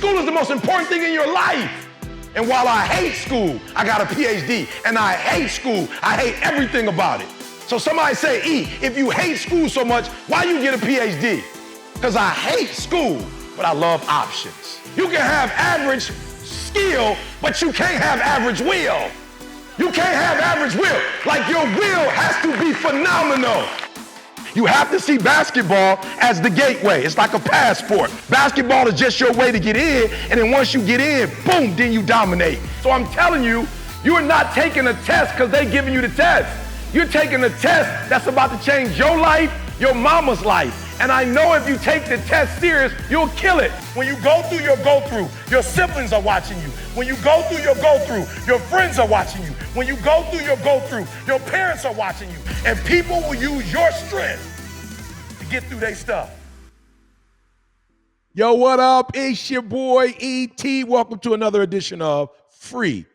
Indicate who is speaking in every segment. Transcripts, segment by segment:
Speaker 1: School is the most important thing in your life. And while I hate school, I got a PhD. And I hate school. I hate everything about it. So somebody say, E, if you hate school so much, why you get a PhD? Because I hate school, but I love options. You can have average skill, but you can't have average will. You can't have average will. Like your will has to be phenomenal. You have to see basketball as the gateway. It's like a passport. Basketball is just your way to get in, and then once you get in, boom, then you dominate. So I'm telling you, you're not taking a test because they're giving you the test. You're taking a test that's about to change your life, your mama's life. And I know if you take the test serious, you'll kill it. When you go through your go-through, your siblings are watching you. When you go through your go-through, your friends are watching you. When you go through your go-through, your parents are watching you. And people will use your strength to get through their stuff.
Speaker 2: Yo, what up? It's your boy E.T. Welcome to another edition of Free.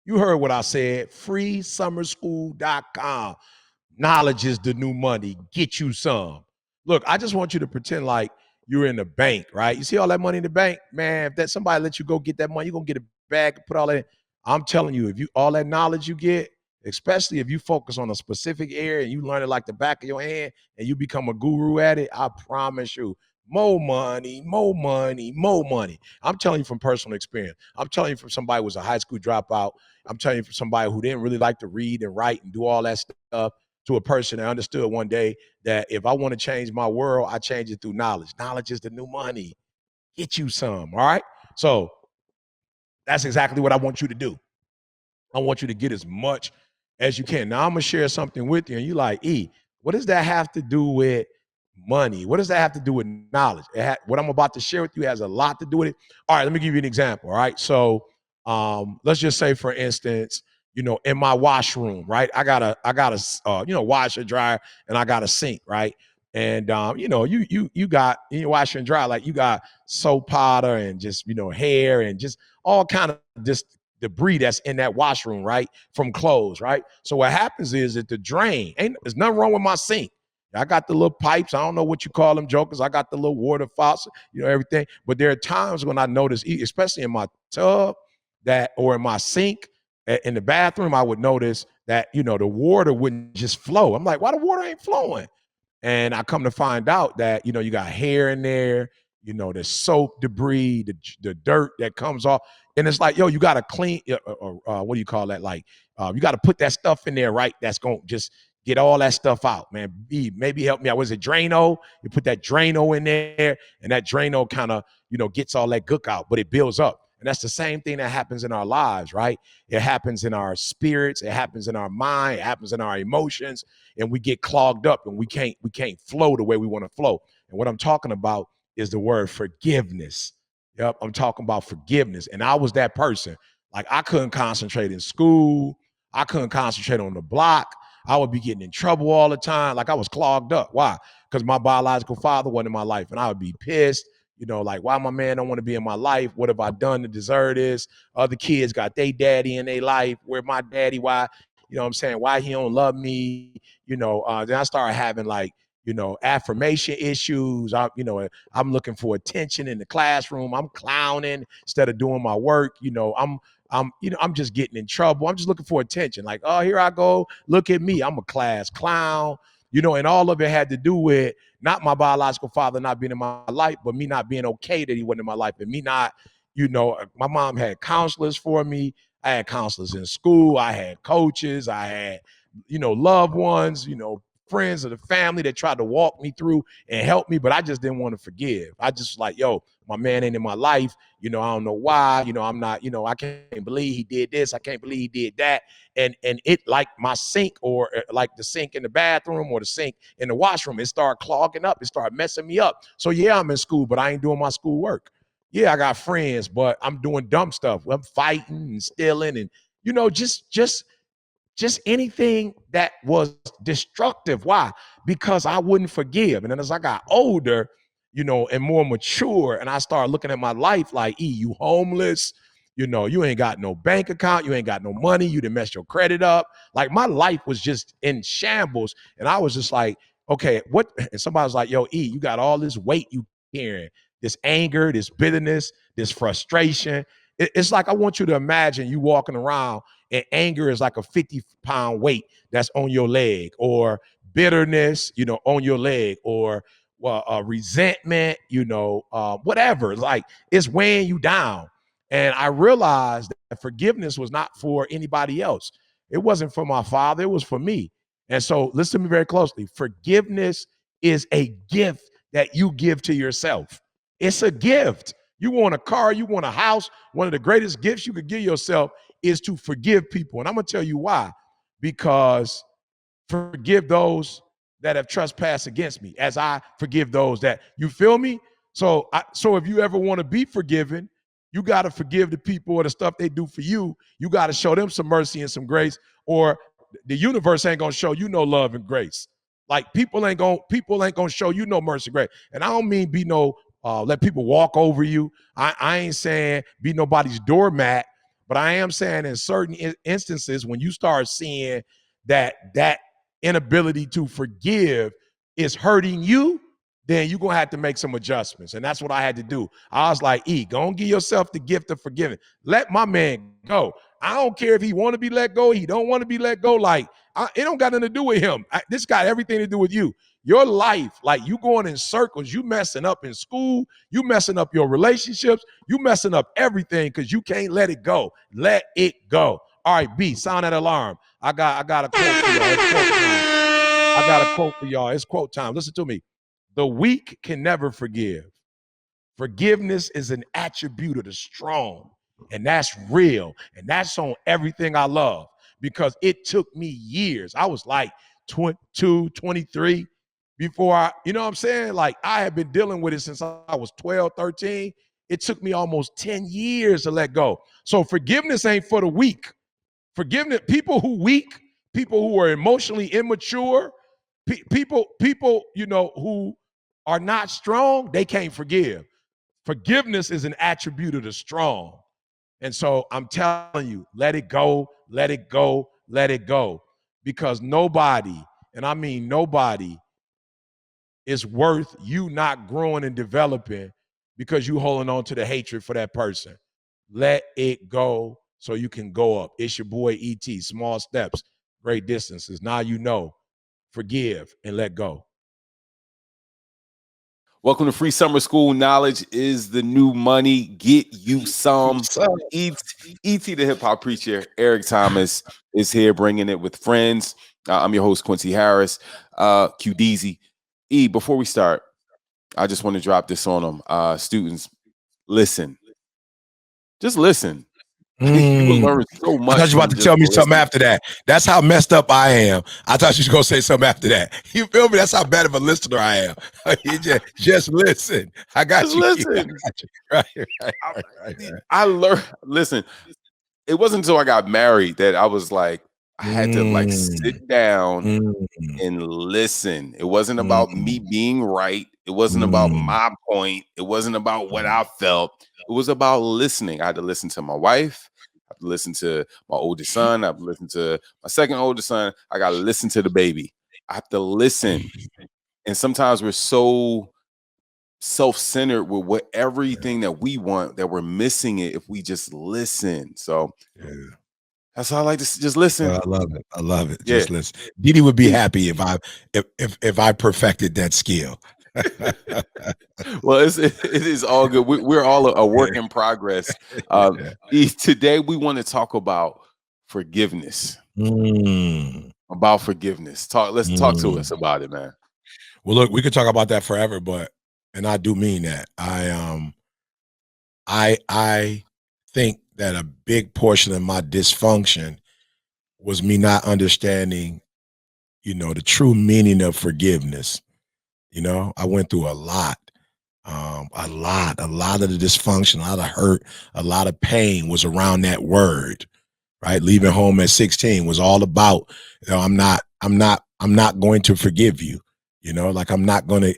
Speaker 2: You heard what I said, freesummerschool.com. Knowledge is the new money. Get you some. Look, I just want you to pretend like you're in the bank, right? You see all that money in the bank? Man, if that somebody let you go get that money, you're going to get a bag and put all that in. I'm telling you, if you all that knowledge you get, especially if you focus on a specific area and you learn it like the back of your hand and you become a guru at it, I promise you, more money, more money, more money. I'm telling you from personal experience. I'm telling you from somebody who was a high school dropout. I'm telling you from somebody who didn't really like to read and write and do all that stuff, to a person that understood one day that if I want to change my world, I change it through knowledge. Knowledge is the new money. Get you some, all right? So that's exactly what I want you to do. I want you to get as much as you can. Now I'm gonna share something with you, and you like, E, what does that have to do with money? What does that have to do with knowledge? What I'm about to share with you has a lot to do with it. All right, let me give you an example, all right? So let's just say, for instance, in my washroom, right? I got a washer, dryer, and I got a sink, right? And you got in your washer and dryer, like you got soap powder and just hair and just all kind of just debris that's in that washroom, right? From clothes, right? So what happens is that the drain, there's nothing wrong with my sink. I got the little pipes. I don't know what you call them, jokers. I got the little water faucet, everything. But there are times when I notice, especially in my tub or in my sink, in the bathroom, I would notice that, the water wouldn't just flow. I'm like, why the water ain't flowing? And I come to find out that, you got hair in there, the soap debris, the dirt that comes off. And it's like, yo, you got to clean, what do you call that? Like, you got to put that stuff in there, right? That's going to just get all that stuff out, man. Maybe help me out. Was it Drano? You put that Drano in there, and that Drano kind of, gets all that gook out, but it builds up. And that's the same thing that happens in our lives, right? It happens in our spirits. It happens in our mind. It happens in our emotions. And we get clogged up and we can't flow the way we want to flow. And what I'm talking about is the word forgiveness. Yep, I'm talking about forgiveness. And I was that person. Like, I couldn't concentrate in school. I couldn't concentrate on the block. I would be getting in trouble all the time. Like, I was clogged up. Why? Because my biological father wasn't in my life. And I would be pissed. Like, why my man don't want to be in my life? What have I done to deserve this? Other kids got their daddy in their life. Where my daddy? Why? What I'm saying? Why he don't love me? Then I started having like, affirmation issues. I'm looking for attention in the classroom. I'm clowning instead of doing my work. I'm just getting in trouble. I'm just looking for attention. Like, oh, here I go. Look at me. I'm a class clown. And all of it had to do with not my biological father not being in my life, but me not being okay that he wasn't in my life. And me not, my mom had counselors for me. I had counselors in school. I had coaches. I had, loved ones, friends of the family that tried to walk me through and help me, but I just didn't want to forgive. I just like, yo, my man ain't in my life. I don't know why, I'm not, I can't believe he did this. I can't believe he did that. And it, like my sink, or like the sink in the bathroom or the sink in the washroom, it started clogging up. It started messing me up. So yeah, I'm in school, but I ain't doing my school work. Yeah, I got friends, but I'm doing dumb stuff. I'm fighting and stealing and, just anything that was destructive. Why? Because I wouldn't forgive. And then as I got older, and more mature, and I started looking at my life like, E, you homeless, you ain't got no bank account, you ain't got no money, you done messed your credit up. Like, my life was just in shambles. And I was just like, okay, what? And somebody was like, yo, E, you got all this weight you carrying. this anger, this bitterness, this frustration. It's like I want you to imagine you walking around and anger is like a 50-pound weight that's on your leg, or bitterness, on your leg, or resentment, whatever. Like it's weighing you down. And I realized that forgiveness was not for anybody else. It wasn't for my father. It was for me. And so listen to me very closely. Forgiveness is a gift that you give to yourself. It's a gift. You want a car, you want a house. One of the greatest gifts you could give yourself is to forgive people. And I'm going to tell you why. Because forgive those that have trespassed against me as I forgive those that, you feel me? So if you ever want to be forgiven, you got to forgive the people or the stuff they do for you. You got to show them some mercy and some grace, or the universe ain't going to show you no love and grace. Like people ain't going to show you no mercy and grace. And I don't mean be no let people walk over you. I ain't saying be nobody's doormat, but I am saying in certain instances when you start seeing that inability to forgive is hurting you, then you're going to have to make some adjustments. And that's what I had to do. I was like, go and give yourself the gift of forgiving. Let my man go. I don't care if he want to be let go, he don't want to be let go. Like, it don't got nothing to do with him. This got everything to do with you. Your life, like you going in circles, you messing up in school, you messing up your relationships, you messing up everything because you can't let it go. Let it go. All right, B, sound that alarm. I got a quote for y'all. It's quote time. I got a quote for y'all. It's quote time. Listen to me. The weak can never forgive. Forgiveness is an attribute of the strong, and that's real, and that's on everything I love, because it took me years. I was like 22, 23 before you know what I'm saying? Like I had been dealing with it since I was 12, 13. It took me almost 10 years to let go. So forgiveness ain't for the weak. Forgiveness, people who weak, people who are emotionally immature, people, who are not strong, they can't forgive. Forgiveness is an attribute of the strong. And so I'm telling you, let it go, let it go, let it go. Because nobody, and I mean nobody, is worth you not growing and developing because you holding on to the hatred for that person. Let it go so you can go up. It's your boy ET. Small steps, great distances. Now you know. Forgive and let go.
Speaker 3: Welcome to Free Summer School. Knowledge is the new money. Get you some. E.T. the hip hop preacher, Eric Thomas, is here bringing it with friends. I'm your host, Quincy Harris. QDZ. Before we start, I just want to drop this on them. Students, listen. Just listen. You will learn so much.
Speaker 2: I thought you were about to tell me something after that. That's how messed up I am. I thought you was going to say something after that. You feel me? That's how bad of a listener I am. You just listen. I got
Speaker 3: just
Speaker 2: you.
Speaker 3: Listen.
Speaker 2: I got you. Right.
Speaker 3: I learned. Listen, it wasn't until I got married that I was like, I had to like sit down and listen. It wasn't about me being right. It wasn't about my point. It wasn't about what I felt. It was about listening. I had to listen to my wife. I have to listen to my oldest son. I have to listen to my second oldest son. I got to listen to the baby. I have to listen. And sometimes we're so self-centered with everything that we want that we're missing it if we just listen. So that's how I like to just listen.
Speaker 2: I love it. Just listen. Didi would be happy if I perfected that skill.
Speaker 3: Well, it is all good. We're all a work in progress. Today we want to talk about forgiveness. About forgiveness. Let's talk to us about it, man.
Speaker 2: Well, look, we could talk about that forever, and I do mean that. I think that a big portion of my dysfunction was me not understanding, the true meaning of forgiveness. I went through a lot of the dysfunction, a lot of hurt, a lot of pain was around that word, right? Leaving home at 16 was all about, I'm not going to forgive you. Like I'm not going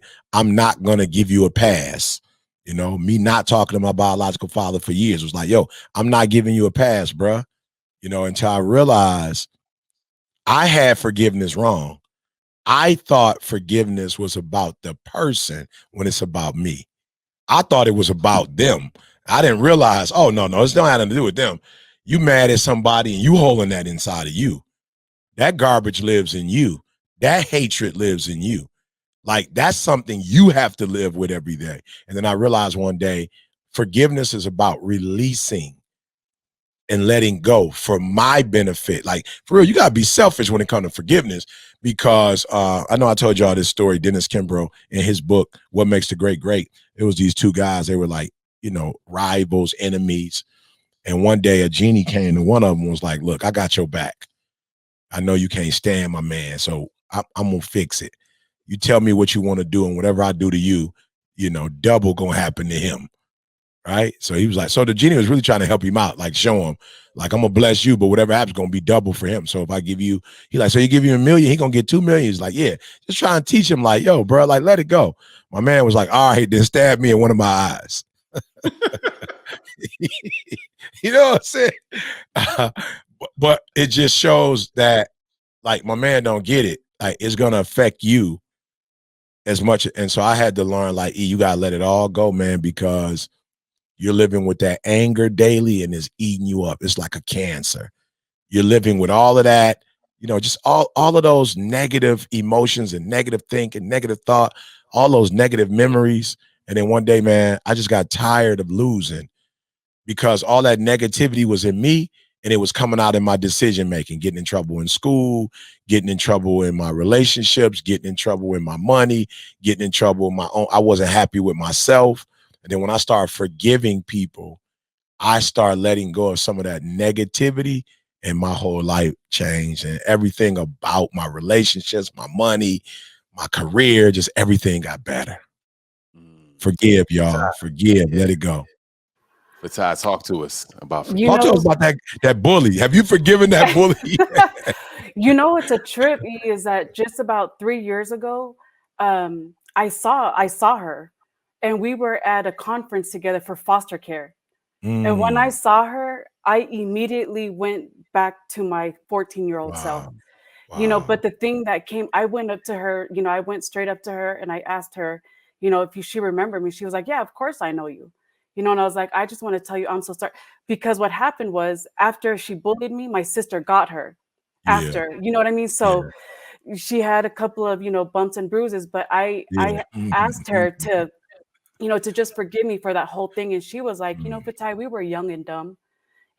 Speaker 2: to give you a pass. Me not talking to my biological father for years was like, yo, I'm not giving you a pass, bruh. Until I realized I had forgiveness wrong. I thought forgiveness was about the person when it's about me. I thought it was about them. I didn't realize, oh, no, it's not having to do with them. You mad at somebody and you holding that inside of you. That garbage lives in you. That hatred lives in you. Like, that's something you have to live with every day. And then I realized one day, forgiveness is about releasing and letting go for my benefit. Like, for real, you got to be selfish when it comes to forgiveness, because I know I told y'all this story, Dennis Kimbrough, in his book, What Makes the Great Great. It was these two guys. They were like, rivals, enemies. And one day a genie came and one of them was like, look, I got your back. I know you can't stand my man, so I'm going to fix it. You tell me what you want to do, and whatever I do to you, double going to happen to him. Right? So he was like, so the genie was really trying to help him out, like show him, like, I'm going to bless you, but whatever happens going to be double for him. So if I give you, so you give him $1 million, he going to get 2 million. He's like, yeah, just try to teach him, like, yo, bro, like, let it go. My man was like, all right, then stab me in one of my eyes. You know what I'm saying? But it just shows that, like, my man don't get it. Like, it's going to affect you as much. And so I had to learn, like, you got to let it all go, man, because you're living with that anger daily and it's eating you up. It's like a cancer. You're living with all of that, just all of those negative emotions and negative thinking, negative thought, all those negative memories. And then one day, man, I just got tired of losing, because all that negativity was in me and it was coming out in my decision making, getting in trouble in school, getting in trouble in my relationships, getting in trouble in my money, getting in trouble in my own. I wasn't happy with myself. And then when I started forgiving people, I started letting go of some of that negativity, and my whole life changed, and everything about my relationships, my money, my career, just everything got better. Forgive, y'all. Forgive. Let it go.
Speaker 3: But Ty, talk to us about
Speaker 2: Talk to us about that bully. Have you forgiven that bully?
Speaker 4: It's a trip, is that just about 3 years ago, I saw her, and we were at a conference together for foster care. And when I saw her, I immediately went back to my 14-year-old self.
Speaker 2: Wow.
Speaker 4: But the thing that came, I went up to her, I went straight up to her and I asked her, if she remembered me. She was like, yeah, of course I know you. And I was like, I just want to tell you, I'm so sorry. Because what happened was, after she bullied me, my sister got her after, you know what I mean? So she had a couple of, bumps and bruises, but I asked her to, to just forgive me for that whole thing. And she was like, Fatai, we were young and dumb.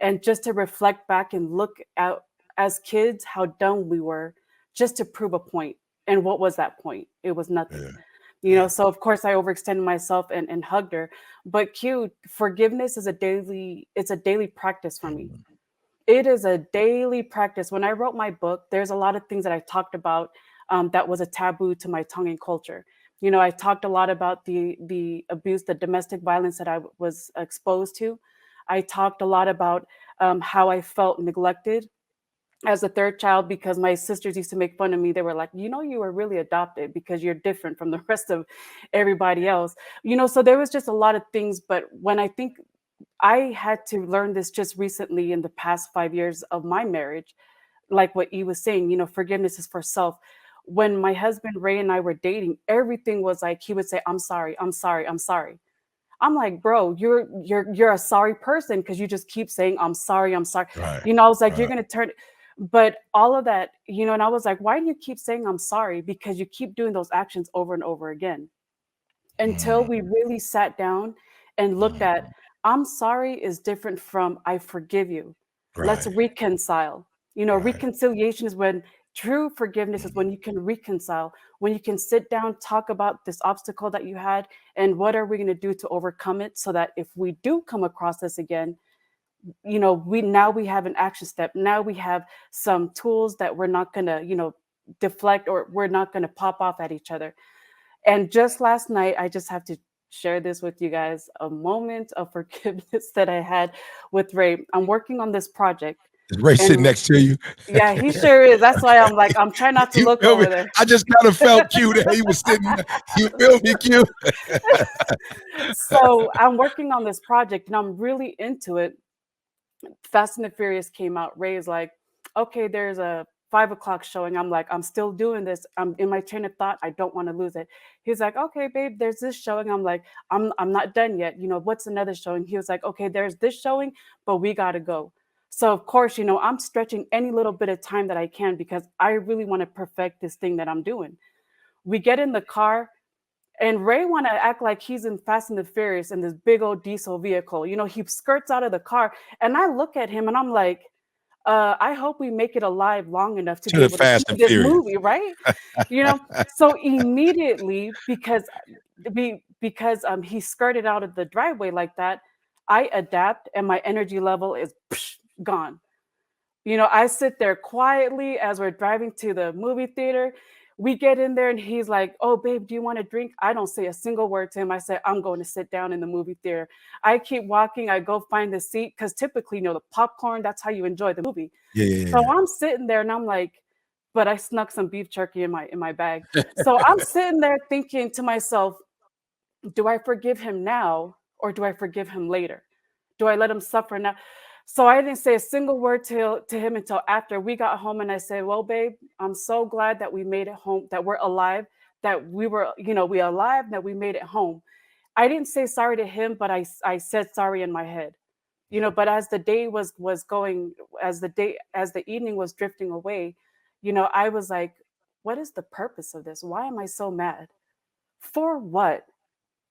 Speaker 4: And just to reflect back and look at, as kids, how dumb we were, just to prove a point. And what was that point? It was nothing. So of course I overextended myself and hugged her. But forgiveness is it's a daily practice for me. It is a daily practice. When I wrote my book, there's a lot of things that I talked about that was a taboo to my Tongan culture. I talked a lot about the abuse, the domestic violence that I was exposed to. I talked a lot about how I felt neglected as a third child, because my sisters used to make fun of me. They were like, you were really adopted because you're different from the rest of everybody else. So there was just a lot of things. But when I think I had to learn this just recently in the past 5 years of my marriage, like what E was saying, forgiveness is for self. When my husband Ray and I were dating, everything was like, he would say, I'm sorry, I'm sorry, I'm sorry. I'm like, bro, you're a sorry person because you just keep saying, I'm sorry, I'm sorry.
Speaker 2: Right.
Speaker 4: I was like, you're gonna turn. But all of that, and I was like, why do you keep saying I'm sorry? Because you keep doing those actions over and over again, until we really sat down and looked at, I'm sorry is different from I forgive you. Let's
Speaker 2: Right.
Speaker 4: reconcile. Reconciliation is when true forgiveness is when you can reconcile, when you can sit down, talk about this obstacle that you had, and what are we going to do to overcome it, so that if we do come across this again, we have an action step. Now we have some tools that we're not going to, deflect, or we're not going to pop off at each other. And just last night, I just have to share this with you guys, a moment of forgiveness that I had with Ray. I'm working on this project.
Speaker 2: Is Ray sitting next to you?
Speaker 4: Yeah, he sure is. That's why I'm like, I'm trying not to look over there.
Speaker 2: I just kind of felt cute that he was sitting there. You feel me, Q?
Speaker 4: So I'm working on this project and I'm really into it. Fast and the Furious came out. Ray is like, okay, there's a 5 o'clock showing. I'm like, I'm still doing this. I'm in my train of thought. I don't want to lose it. He's like, okay, babe, there's this showing. I'm like, I'm not done yet. What's another showing? He was like, okay, there's this showing, but we gotta go. So of course, I'm stretching any little bit of time that I can because I really want to perfect this thing that I'm doing. We get in the car and Ray want to act like he's in Fast and the Furious in this big old diesel vehicle. He skirts out of the car, and I look at him and I'm like, I hope we make it alive long enough to
Speaker 2: To
Speaker 4: be
Speaker 2: the
Speaker 4: able to
Speaker 2: Fast
Speaker 4: see
Speaker 2: and
Speaker 4: this
Speaker 2: Furious.
Speaker 4: movie, right? You know, so immediately because he skirted out of the driveway like that, I adapt and my energy level is gone. I sit there quietly as we're driving to the movie theater. We get in there and he's like, "Oh, babe, do you want a drink?" I don't say a single word to him. I say, "I'm going to sit down in the movie theater." I keep walking. I go find the seat because typically, the popcorn, that's how you enjoy the movie.
Speaker 2: Yeah, yeah,
Speaker 4: So
Speaker 2: yeah.
Speaker 4: I'm sitting there and I'm like, but I snuck some beef jerky in my bag. So I'm sitting there thinking to myself, do I forgive him now or do I forgive him later? Do I let him suffer now? So I didn't say a single word to him until after we got home. And I said, well, babe, I'm so glad that we made it home, that we're alive, that we alive, that we made it home. I didn't say sorry to him, but I said sorry in my head. But as the day was going, as the evening was drifting away, I was like, what is the purpose of this? Why am I so mad? For what?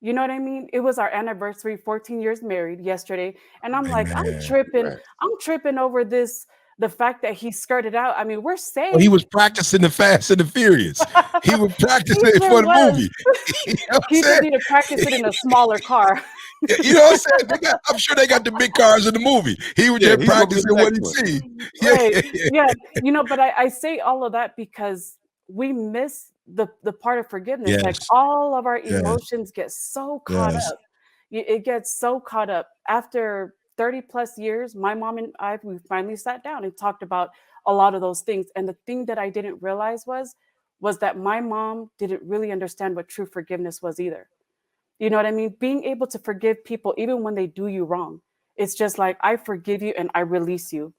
Speaker 4: You know what I mean? It was our anniversary, 14 years married yesterday. And I'm like, I'm
Speaker 2: Man.
Speaker 4: tripping.
Speaker 3: Right.
Speaker 4: I'm tripping over the fact that he skirted out. I mean, we're
Speaker 2: Well, he
Speaker 4: saved.
Speaker 2: was practicing the Fast and the Furious. He was
Speaker 4: He
Speaker 2: practicing it
Speaker 4: sure
Speaker 2: for the
Speaker 4: was.
Speaker 2: movie. You know what I'm
Speaker 4: He just
Speaker 2: saying?
Speaker 4: need to practice it in a smaller car.
Speaker 2: You know what I'm saying? I'm sure they got the big cars in the movie. He was
Speaker 3: Yeah,
Speaker 2: just
Speaker 3: he's gonna be
Speaker 2: practicing
Speaker 3: the
Speaker 2: what
Speaker 3: next
Speaker 2: he
Speaker 3: one.
Speaker 2: seen. Yeah,
Speaker 4: Right.
Speaker 2: yeah, yeah.
Speaker 4: Yeah. But I say all of that because we miss the part of forgiveness. Like
Speaker 2: Yes,
Speaker 4: all of our
Speaker 2: yes,
Speaker 4: emotions get so caught
Speaker 2: yes.
Speaker 4: up. It gets so caught up. After 30 plus years, my mom and we finally sat down and talked about a lot of those things. And the thing that I didn't realize was that my mom didn't really understand what true forgiveness was either. You know what I mean? Being able to forgive people even when they do you wrong. It's just like I forgive you and I release you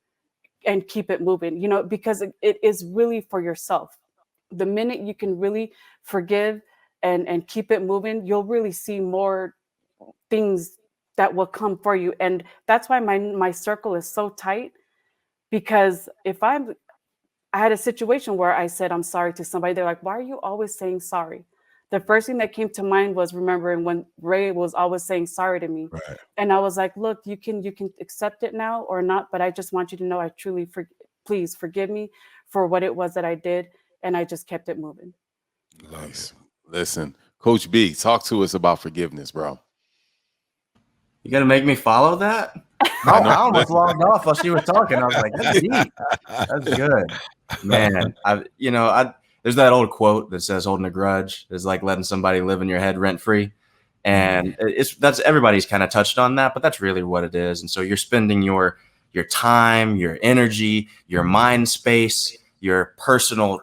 Speaker 4: and keep it moving, because it is really for yourself. The minute you can really forgive and keep it moving, you'll really see more things that will come for you. And that's why my circle is so tight, because if I had a situation where I said I'm sorry to somebody, they're like, why are you always saying sorry? The first thing that came to mind was remembering when Ray was always saying sorry to me.
Speaker 2: Right.
Speaker 4: And I was like, look, you can accept it now or not, but I just want you to know I truly please forgive me for what it was that I did. And I just kept it moving.
Speaker 2: Love
Speaker 3: Nice.
Speaker 2: it.
Speaker 3: Listen, Coach B, talk to us about forgiveness, bro.
Speaker 5: You gonna make me follow that?
Speaker 3: I know.
Speaker 5: I almost
Speaker 3: Listen,
Speaker 5: logged off while she was talking. I was like, that's deep. That's good. Man, there's that old quote that says holding a grudge is like letting somebody live in your head rent free. And that's everybody's kind of touched on that, but that's really what it is. And so you're spending your time, your energy, your mind space, your personal,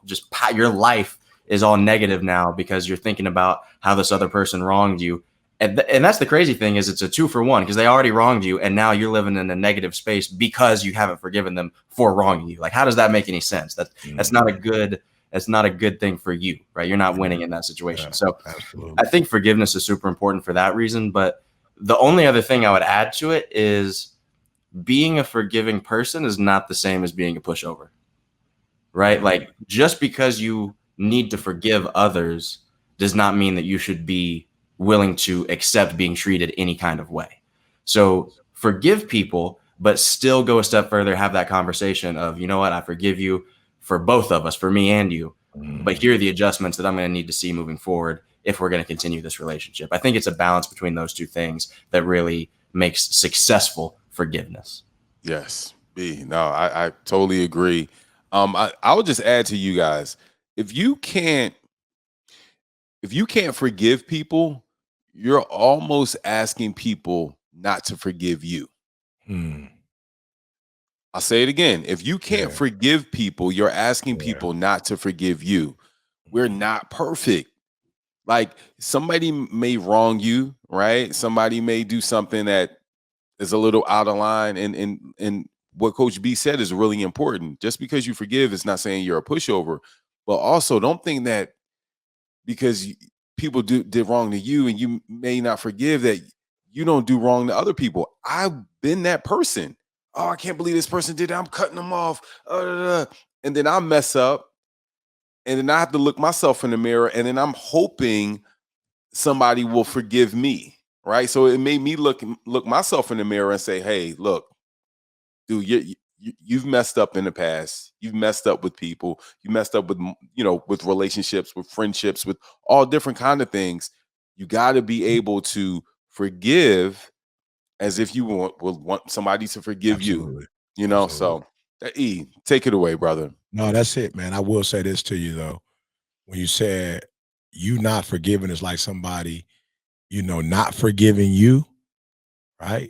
Speaker 5: your life is all negative now because you're thinking about how this other person wronged you. And that's the crazy thing is it's a 2-for-1 because they already wronged you and now you're living in a negative space because you haven't forgiven them for wronging you. Like, how does that make any sense? That's not a good thing for you, right? You're not winning in that situation.
Speaker 2: Yeah,
Speaker 5: so
Speaker 2: absolutely.
Speaker 5: I think forgiveness is super important for that reason. But the only other thing I would add to it is being a forgiving person is not the same as being a pushover, right? Like, just because you need to forgive others does not mean that you should be willing to accept being treated any kind of way. So forgive people, but still go a step further, have that conversation of, you know what, I forgive you for both of us, for me and you, but here are the adjustments that I'm going to need to see moving forward if we're going to continue this relationship. I think it's a balance between those two things that really makes successful forgiveness.
Speaker 3: yes, B. No, I totally agree. I would just add to you guys, if you can't forgive people, you're almost asking people not to forgive you. I'll say it again. If you can't forgive people, you're asking people not to forgive you. We're not perfect. Like, somebody may wrong you, right? Somebody may do something that is a little out of line, and what Coach B said is really important. Just because you forgive is not saying you're a pushover, but also don't think that because people did wrong to you and you may not forgive that you don't do wrong to other people. I've been that person. Oh, I can't believe this person did that. I'm cutting them off. And then I mess up. And then I have to look myself in the mirror. And then I'm hoping somebody will forgive me. Right. So it made me look myself in the mirror and say, hey, look, dude, you've messed up in the past. You've messed up with people. You messed up with, with relationships, with friendships, with all different kind of things. You got to be able to forgive as if you want somebody to forgive
Speaker 2: Absolutely.
Speaker 3: you.
Speaker 2: Absolutely.
Speaker 3: So E, take it away, brother.
Speaker 2: No, that's it, man. I will say this to you though. When you said you not forgiving is like somebody, not forgiving you, right?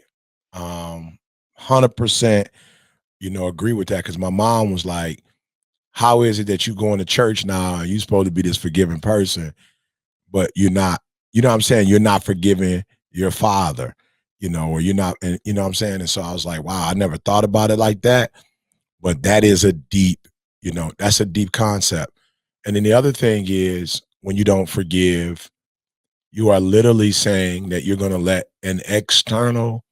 Speaker 2: 100%, agree with that. Cause my mom was like, how is it that you going to church now and you supposed to be this forgiving person, but you're not, what I'm saying? You're not forgiving your father, or you're not, and you know what I'm saying? And so I was like, wow, I never thought about it like that. But that is a deep, that's a deep concept. And then the other thing is when you don't forgive, you are literally saying that you're going to let an external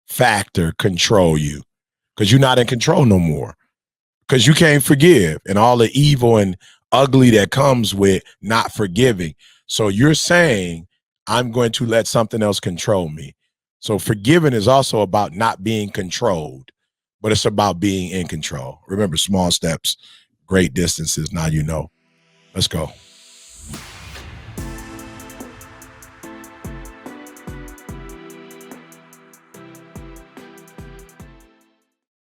Speaker 2: factor control you because you're not in control no more because you can't forgive and all the evil and ugly that comes with not forgiving. So you're saying, I'm going to let something else control me. So forgiving is also about not being controlled, but it's about being in control. Remember, small steps, great distances. Now you know. Let's go.